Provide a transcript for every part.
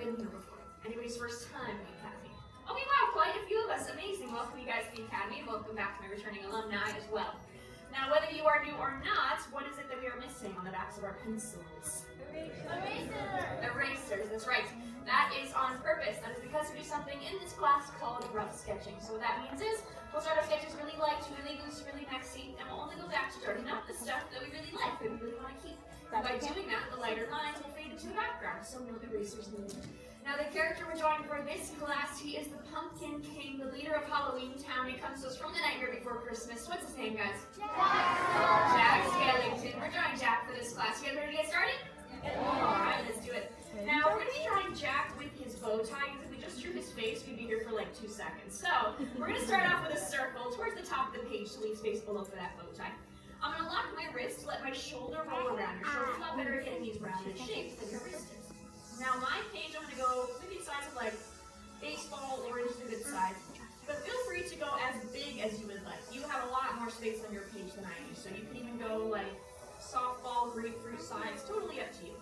been here before? Anybody's first time at the Academy? Okay, wow, quite a few of us. Amazing. Welcome you guys to the Academy, and welcome back to my returning alumni as well. Now, whether you are new or not, what is it that we are missing on the backs of our pencils? Erasers! Erasers, that's right. That is on purpose. That is because we do something in this class called rough sketching. So what that means is, we'll start our sketches really light, really loose, really messy, and we'll only go back to darting out the stuff that we really like, that we really want to keep. And by doing that, the lighter lines will fade into the background, so no erasers needed. Now the character we're drawing for this class, he is the Pumpkin King, the leader of Halloween Town. He comes to us from the Nightmare Before Christmas. What's his name, guys? Jack Skellington. We're drawing Jack for this class. You guys ready to get started? Alright, let's do it. Now we're going to be drawing Jack with his bow tie, because if we just drew his face, we'd be here for like 2 seconds. So we're going to start off with a circle towards the top of the page to leave space below for that bow tie. I'm going to lock my wrist to let my shoulder roll around. Your shoulder's a lot better at getting these rounded shapes than your wrist is. Now my page, I'm going to go maybe the size of like baseball or into the good size. But feel free to go as big as you would like. You have a lot more space on your page than I do, so you can even go like softball, grapefruit size, totally up to you.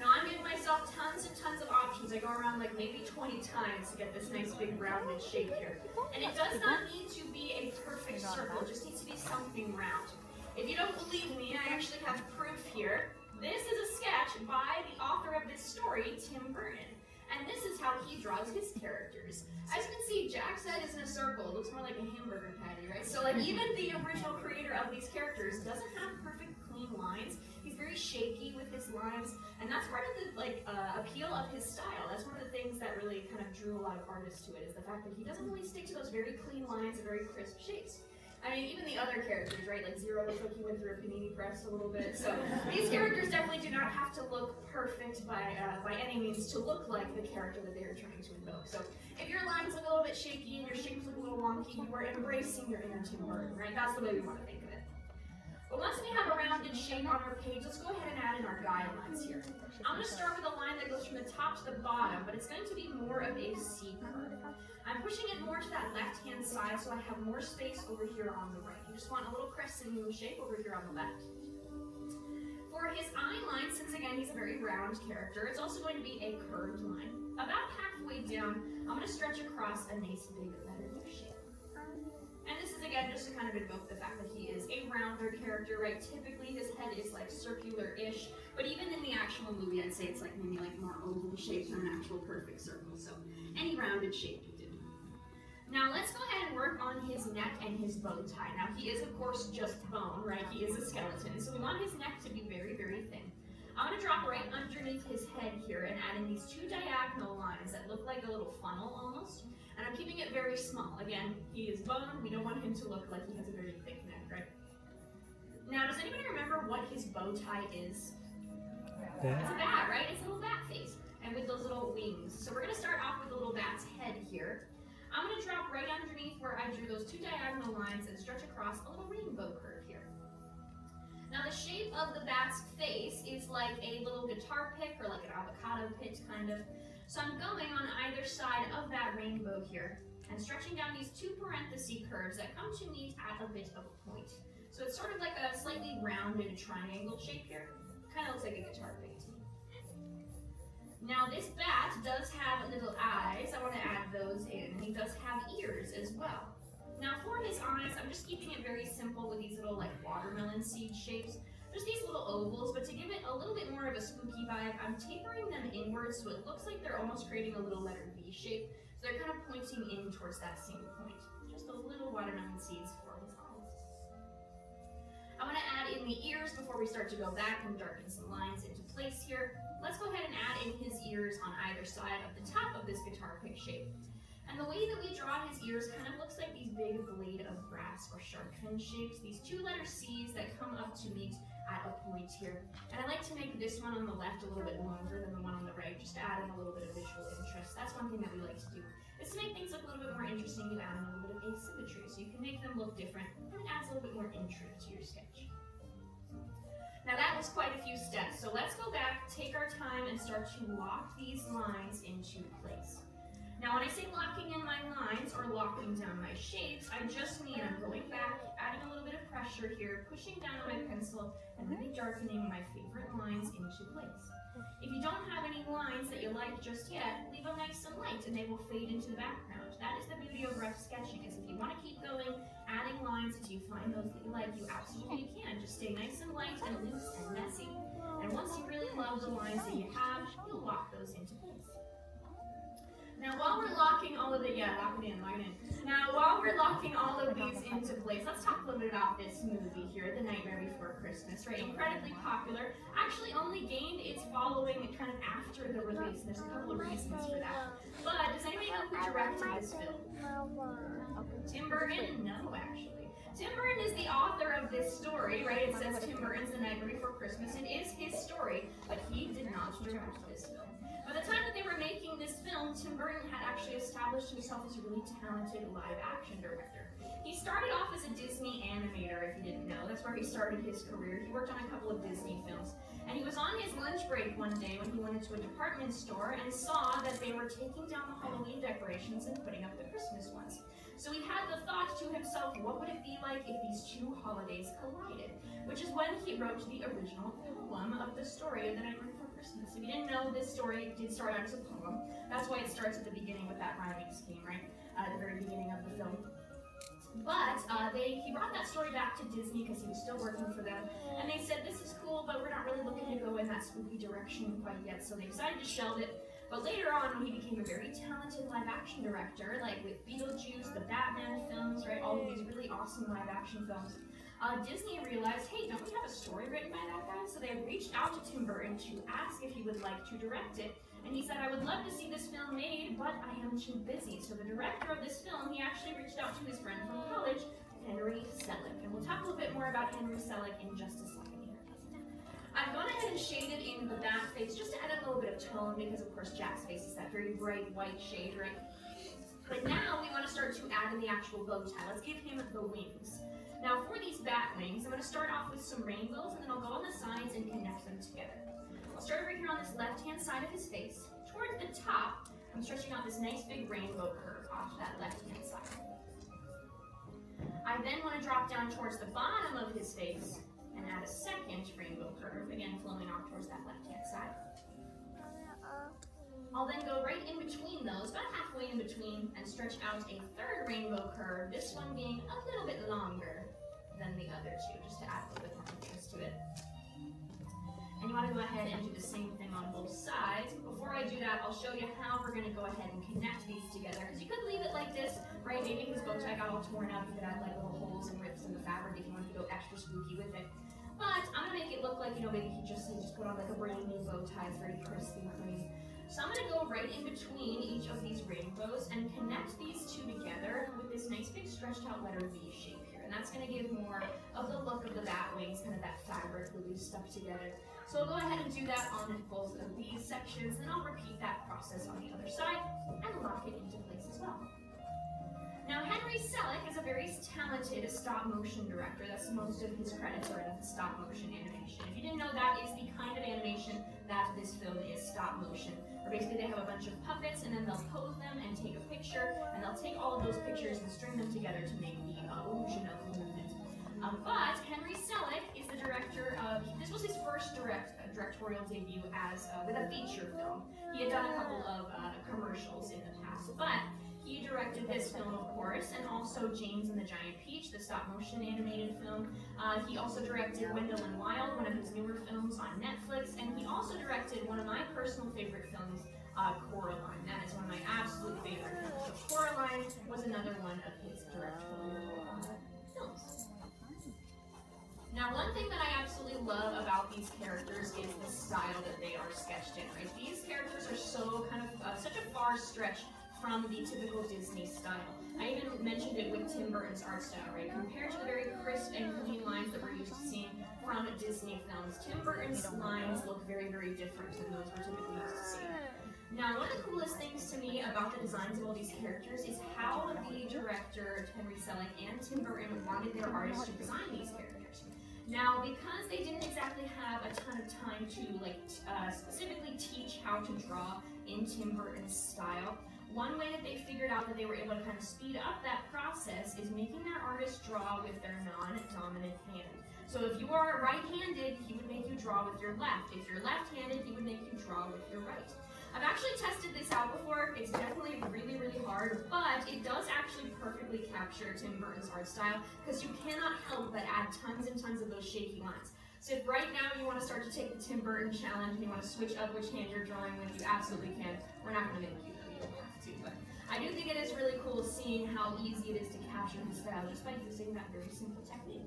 Now I'm giving myself tons and tons of options. I go around like maybe 20 times to get this nice big rounded shape here. And it does not need to be a perfect circle, it just needs to be something round. If you don't believe me, I actually have proof here. This is a sketch by the author of this story, Tim Burton. And this is how he draws his characters. As you can see, Jack's head isn't a circle. It looks more like a hamburger patty, right? So like even the original creator of these characters doesn't have perfect clean lines. He's very shaky with his lines. And that's part of the appeal of his style. That's one of the things that really kind of drew a lot of artists to it, is the fact that he doesn't really stick to those very clean lines and very crisp shapes. I mean, even the other characters, right? Like Zero looks like he went through a panini press a little bit. So these characters definitely do not have to look perfect by any means to look like the character that they are trying to invoke. So if your lines look a little bit shaky and your shapes look a little wonky, you are embracing your inner Tim Burton, right? That's the way we want to think of it. But once we have a rounded shape on our page, let's go ahead and add in our guidelines here. I'm going to start with a line that goes from the top to the bottom, but it's going to be more of a C curve. I'm pushing it more to that left-hand side so I have more space over here on the right. You just want a little crescent moon shape over here on the left. For his eye line, since again he's a very round character, it's also going to be a curved line. About halfway down, I'm going to stretch across a nice big letter U shape. And this is again just to kind of invoke the fact that he is a rounder character, right? Typically his head is like circular-ish, but even in the actual movie, I'd say it's like maybe like more oval shaped than an actual perfect circle. So any rounded shape you do. Now let's go ahead and work on his neck and his bow tie. Now he is of course just bone, right? He is a skeleton, so we want his neck to be very, very thin. I'm going to drop right underneath his head here and add in these 2 diagonal lines that look like a little funnel almost. And I'm keeping it very small. Again, he is bone. We don't want him to look like he has a very thick neck, right? Now, does anybody remember what his bow tie is? Yeah. It's a bat, right? It's a little bat face. And with those little wings. So we're going to start off with the little bat's head here. I'm going to drop right underneath where I drew those 2 diagonal lines and stretch across a little rainbow curve here. Now the shape of the bat's face is like a little guitar pick or like an avocado pit kind of. So I'm going on either side of that rainbow here and stretching down these 2 parenthesis curves that come to meet at a bit of a point. So it's sort of like a slightly rounded triangle shape here. Kind of looks like a guitar pick to me. Now this bat does have little eyes. I want to add those in. He does have ears as well. Now for his eyes, I'm just keeping it very simple with these little like watermelon seed shapes. There's these little ovals, but to give it a little bit more of a spooky vibe, I'm tapering them inwards so it looks like they're almost creating a little letter V shape. So they're kind of pointing in towards that same point. Just those little watermelon seeds for his eyes. I want to add in the ears before we start to go back and darken some lines into place here. Let's go ahead and add in his ears on either side of the top of this guitar pick shape. And the way that we draw his ears kind of looks like these big blade of grass or shark fin shapes, these 2 letter C's that come up to meet at a point here. And I like to make this one on the left a little bit longer than the one on the right, just to add in a little bit of visual interest. That's one thing that we like to do, is to make things look a little bit more interesting. You add in a little bit of asymmetry, so you can make them look different, and it adds a little bit more intrigue to your sketch. Now that was quite a few steps, so let's go back, take our time, and start to lock these lines into place. Now when I say locking in my lines or locking down my shapes, I just mean I'm going back, adding a little bit of pressure here, pushing down on my pencil, and really darkening my favorite lines into place. If you don't have any lines that you like just yet, leave them nice and light and they will fade into the background. That is the beauty of rough sketching, is if you want to keep going, adding lines until you find those that you like, you absolutely can. Just stay nice and light and loose and messy. And once you really love the lines that you have, you'll lock those into place. Now while we're locking all of lock it in. Now while we're locking all of these into place, let's talk a little bit about this movie here, The Nightmare Before Christmas, right? Incredibly popular, actually only gained its following kind of after the release. There's a couple of reasons for that. But does anybody know who directed this film? Tim Burton? No, actually. Tim Burton is the author of this story, right? It says Tim Burton's The Nightmare Before Christmas. It is his story, but he did not direct this film. By the time that they were making this film, Tim Burton had actually established himself as a really talented live-action director. He started off as a Disney animator, if you didn't know. That's where he started his career. He worked on a couple of Disney films. And he was on his lunch break one day when he went into a department store and saw that they were taking down the Halloween decorations and putting up the Christmas ones. So he had the thought to himself, what would it be like if these two holidays collided? Which is when he wrote the original poem of the story of The Nightmare Before Christmas. If you didn't know, this story did start out as a poem. That's why it starts at the beginning with that rhyming scheme, right? At the very beginning of the film. But he brought that story back to Disney because he was still working for them. And they said, this is cool, but we're not really looking to go in that spooky direction quite yet. So they decided to shelve it. But later on, when he became a very talented live-action director, like with Beetlejuice, the Batman films, right, all of these really awesome live-action films, Disney realized, hey, don't we have a story written by that guy? So they reached out to Tim Burton to ask if he would like to direct it. And he said, I would love to see this film made, but I am too busy. So the director of this film, he actually reached out to his friend from college, Henry Selick. And we'll talk a little bit more about Henry Selick in just a second. I've gone ahead and shaded in the back face just to add a little bit of tone because, of course, Jack's face is that very bright white shade, right? But now we want to start to add in the actual bow tie. Let's give him the wings. Now for these bat wings, I'm going to start off with some rainbows and then I'll go on the sides and connect them together. I'll start over here on this left-hand side of his face. Toward the top, I'm stretching out this nice big rainbow curve off that left-hand side. I then want to drop down towards the bottom of his face and add a second rainbow curve, again flowing off towards that left-hand side. I'll then go right in between those, about halfway in between, and stretch out a third rainbow curve, this one being a little bit longer than the other two, just to add a little bit more interest to it. And you want to go ahead and do the same thing on both sides. But before I do that, I'll show you how we're going to go ahead and connect these together, because you could leave it like this, right? Maybe his bow tie got all torn up, you could add like little holes and rips in the fabric if you wanted to go extra spooky with it. But I'm going to make it look like, maybe he just put on like a brand new bow tie, it's very crispy and clean. So I'm going to go right in between each of these rainbows and connect these two together with this nice big stretched out letter V shape here. And that's going to give more of the look of the bat wings, kind of that fabric that we've stuck together. So I'll go ahead and do that on both of these sections, then I'll repeat that process on the other side and lock it into place as well. Now, Henry Selick is a very talented stop-motion director. That's most of his credits are in stop-motion animation. If you didn't know, that is the kind of animation that this film is, stop-motion. Where basically they have a bunch of puppets, and then they'll pose them and take a picture, and they'll take all of those pictures and string them together to make the illusion of movement. But Henry Selick is the director of, this was his first directorial debut as with a feature film. He had done a couple of commercials in the past, but he directed this film, of course, and also James and the Giant Peach, the stop-motion animated film. He also directed Wendell and Wild, one of his newer films on Netflix, and he also directed one of my personal favorite films, Coraline. That is one of my absolute favorite films. So Coraline was another one of his directorial films. Now, one thing that I absolutely love about these characters is the style that they are sketched in, right? These characters are so kind of such a far stretch from the typical Disney style. I even mentioned it with Tim Burton's art style, right? Compared to the very crisp and clean lines that we're used to seeing from Disney films, Tim Burton's lines look very, very different than those we're typically used to seeing. Now, one of the coolest things to me about the designs of all these characters is how the director, Henry Selick, and Tim Burton wanted their artists to design these characters. Now, because they didn't exactly have a ton of time to specifically teach how to draw in Tim Burton's style, one way that they figured out that they were able to kind of speed up that process is making their artist draw with their non-dominant hand. So if you are right-handed, he would make you draw with your left. If you're left-handed, he would make you draw well with your right. I've actually tested this out before. It's definitely really, really hard, but it does actually perfectly capture Tim Burton's art style because you cannot help but add tons and tons of those shaky lines. So if right now you want to start to take the Tim Burton challenge and you want to switch up which hand you're drawing with, you absolutely can. We're not going to make you, you don't have to, but I do think it is really cool seeing how easy it is to capture his style just by using that very simple technique.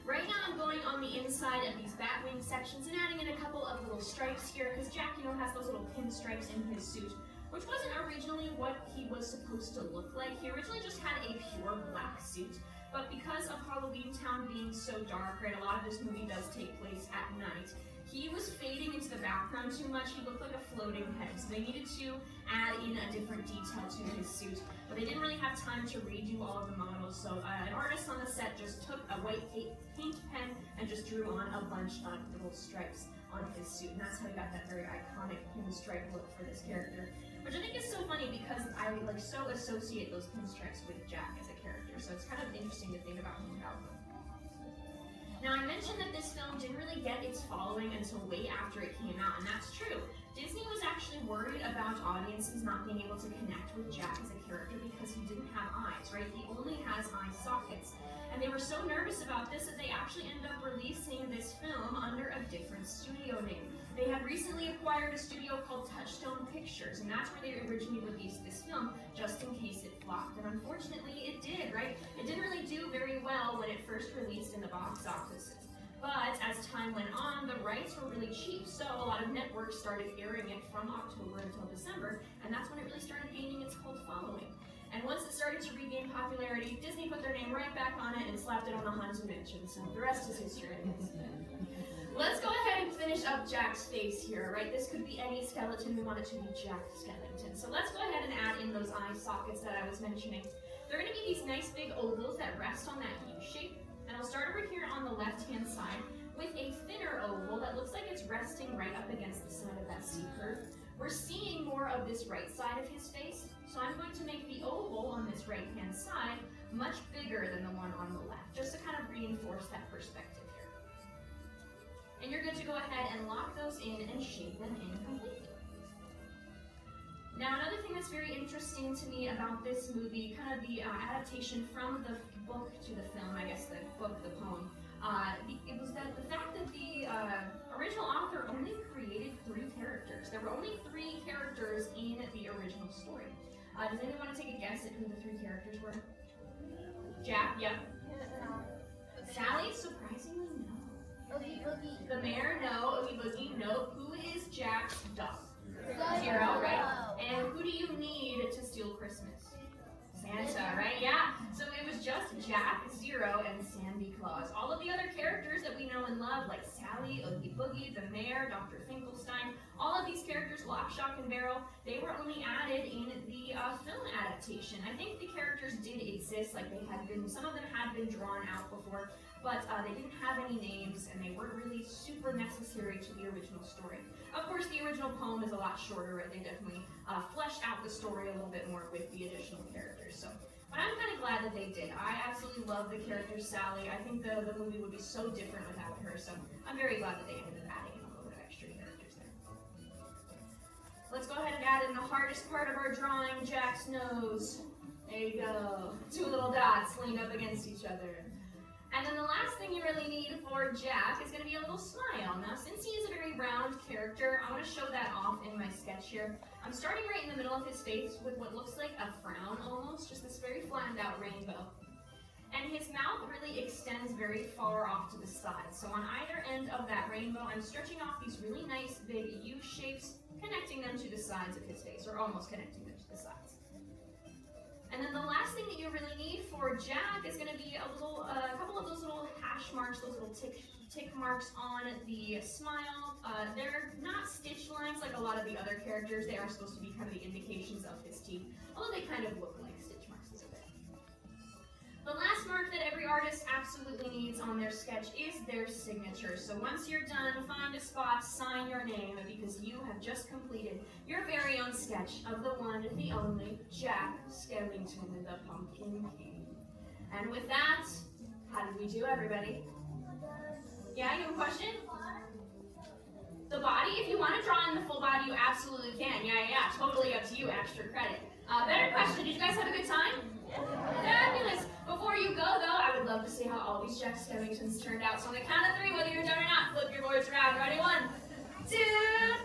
Right now I'm going on the inside of these bat wing sections and adding in a couple of little stripes here because Jack, has those little pinstripes in his suit, which wasn't originally what he was supposed to look like. He originally just had a pure black suit, but because of Halloween Town being so dark, right, a lot of this movie does take place at night, he was fading into the background too much. He looked like a floating head, so they needed to add in a different detail to his suit, but they didn't really have time to redo all of the models, so an artist on the set just took a white paint pen and just drew on a bunch of little stripes on his suit, and that's how he got that very iconic pinstripe look for this character, which I think is so funny because I so associate those pinstripes with Jack as a character, so it's kind of interesting to think about him that way. Now, I mentioned that this film didn't really get its following until way after it came out, and that's true. Disney was actually worried about audiences not being able to connect with Jack as a character because he didn't have eyes, right? He only has eye sockets. And they were so nervous about this that they actually ended up releasing this film under a different studio name. They had recently acquired a studio called Touchstone Pictures, and that's where they originally released this film, just in case it flopped. And unfortunately, it did, right? It didn't really do very well when it first released in the box offices. But as time went on, the rights were really cheap, so a lot of networks started airing it from October until December, and that's when it really started gaining its cult following. And once it started to regain popularity, Disney put their name right back on it and slapped it on the Haunted Mansion, so the rest is history. Let's go ahead and finish up Jack's face here, right? This could be any skeleton. We want it to be Jack Skellington. So let's go ahead and add in those eye sockets that I was mentioning. They're going to be these nice big ovals that rest on that U shape. And I'll start over here on the left-hand side with a thinner oval that looks like it's resting right up against the side of that C curve. We're seeing more of this right side of his face, so I'm going to make the oval on this right-hand side much bigger than the one on the left, just to kind of reinforce that perspective here. And you're good to go ahead and lock those in and shape them in completely. Now, another thing that's very interesting to me about this movie, kind of the adaptation from the book to the film, I guess the book, the poem, it was that the fact that the original author only created 3 characters. There were only 3 characters in the original story. Does anyone want to take a guess at who the 3 characters were? Jack, yep. Sally, surprisingly, no. Oogie Boogie. The mayor, no. Oogie Boogie, no. Who is Jack's dog? Zero, right? And who do you need to steal Christmas? Santa, right? Yeah. So it was just Jack, Zero, and Sandy Claus. All of the other characters that we know and love, like Sally, Oogie Boogie, the mayor, Dr. Finkelstein, all of these characters, Lock, Shock, and Barrel, they were only added in the film adaptation. I think the characters did exist, like they had been, some of them had been drawn out before, but they didn't have any names, and they weren't really super necessary to the original story. Of course, the original poem is a lot shorter, and they definitely fleshed out the story a little bit more with the additional characters. So, but I'm kind of glad that they did. I absolutely love the character Sally. I think the movie would be so different without her, so I'm very glad that they ended up adding in a little bit of extra characters there. Let's go ahead and add in the hardest part of our drawing, Jack's nose. There you go. 2 little dots leaned up against each other. And then the last thing you really need for Jack is going to be a little smile. Now, since he is a very round character, I want to show that off in my sketch here. I'm starting right in the middle of his face with what looks like a frown almost, just this very flattened out rainbow. And his mouth really extends very far off to the side. So on either end of that rainbow, I'm stretching off these really nice big U shapes, connecting them to the sides of his face, or almost connecting them to the sides. And then the last thing that you really need for Jack is going to be a couple of those little hash marks, those little tick marks on the smile. They're not stitch lines like a lot of the other characters. They are supposed to be kind of the indications of his teeth, although they kind of look like stitch marks a little bit. The last mark that every artist absolutely needs on their sketch is their signature. So once you're done, find a spot, sign your name, because you have just completed your very own sketch of the one, the only, Jack Skellington, the Pumpkin King. And with that, how did we do, everybody? Yeah, you have a question? The body, if you want to draw in the full body, you absolutely can. Yeah, totally up to you, extra credit. Better question, did you guys have a good time? Fabulous. Before you go, though, I would love to see how all these Jack Skellingtons turned out. So on the count of 3, whether you're done or not, flip your boards around. Ready? 1, 2,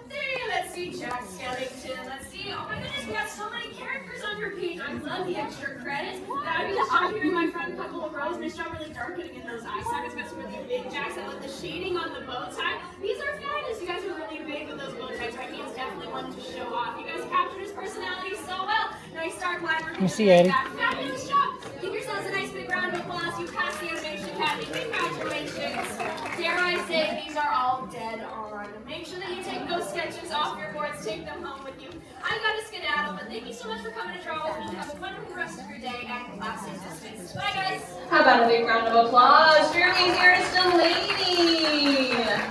3. Let's see Jack Skellington. Let's see. Oh my goodness, we got so many characters on your page. I love the extra credit. Fabulous job here in my front couple of rows. Nice job really darkening in those eye sockets. Got some really big Jacks. I love the shading on the bow tie. These are fabulous. You guys are really big with those bow ties. Right? He's definitely one to show off. You guys captured his personality so well. Nice start, glad we're see, Eddie. Fabulous job. Give yourselves a nice big round of applause. You passed the Animation Academy. Congratulations. Dare I say, these are all dead on. Make sure that you take those sketches off your boards, take them home with you. I gotta skedaddle, but thank you so much for coming to draw with me. Have a wonderful rest of your day, and class is dismissed. Bye, guys. How about a big round of applause for your amazing artist and lady?